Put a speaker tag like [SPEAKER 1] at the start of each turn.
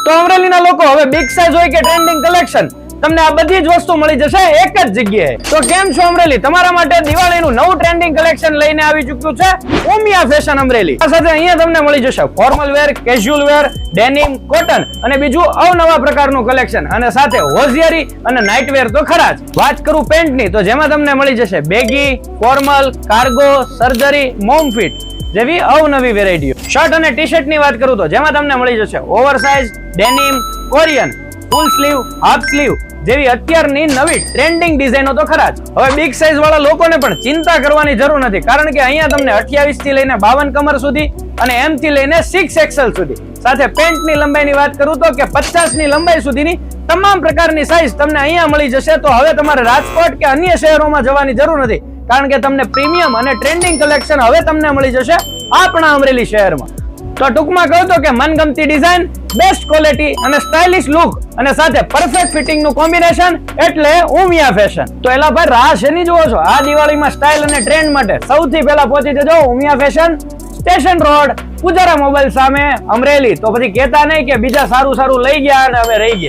[SPEAKER 1] તો અમરેલીના લોકો હવે બિગ સાઇઝ હોય કે ટ્રેન્ડિંગ કલેક્શન, તમને આ બધી જ વસ્તુ મળી જશે એક જ જગ્યાએ. તો કેમ છો અમરેલી, તમારા માટે દિવાળીનું નવું ટ્રેન્ડિંગ કલેક્શન લઈને આવી ચૂક્યું છે ઉમિયા ફેશન અમરેલી. આ સાથે અહીંયા તમને મળી જશે ફોર્મલ વેર, કેઝ્યુઅલ વેર, ડેનિમ, કોટન અને બીજું અવનવા પ્રકારનું કલેક્શન, અને સાથે હોઝિયરી અને નાઇટ વેર તો ખરા જ. વાત કરું પેન્ટની, તો જેમાં તમને મળી જશે બેગી, ફોર્મલ, કાર્ગો, સર્જરી, મોમ ફિટ જેવી અવનવી વેરાયટીઓ. શર્ટ અને ટી શર્ટ ની વાત કરું તો જેમાં તમને મળી જશે oversize, denim, Korean, full sleeve, half sleeve જેવી અત્યારની નવી ટ્રેન્ડિંગ ડિઝાઇનો તો ખરા જ. હવે બિગ સાઇઝ વાળા લોકોને પણ ચિંતા કરવાની જરૂર નથી, કારણ કે અહીંયા તમને 28 થી લઈને 52 કમર સુધી અને M થી લઈને 6XL સુધી, સાથે પેન્ટની લંબાઈની વાત કરું તો કે 50 ની લંબાઈ સુધીની તમામ પ્રકારની સાઇઝ તમને અહીંયા મળી જશે. તો હવે તમારે રાજકોટ કે અન્ય શહેરોમાં જવાની જરૂર નથી, કારણ કે તમને પ્રીમિયમ અને ટ્રેન્ડિંગ કલેક્શન હવે તમને મળી જશે આપણા અમરેલી શહેરમાં. તો ટૂંકમાં કહું તો કે મનગમતી ડિઝાઇન, બેસ્ટ ક્વોલિટી અને સ્ટાઇલિશ લુક અને સાથે પરફેક્ટ ફિટિંગ નું કોમ્બિનેશન એટલે ઉમિયા ફેશન. તો એલા ભાઈ રાહ શેની જુઓ છો? આ દિવાળીમાં સ્ટાઇલ અને ટ્રેન્ડ માટે સૌથી પહેલા પહોંચી જજો Umiya fashion, station road, Pujara mobile સામે, અમરેલી. તો પછી કહેતા નહીં કે બીજા સારું લઈ ગયા અને હવે રહી ગયા.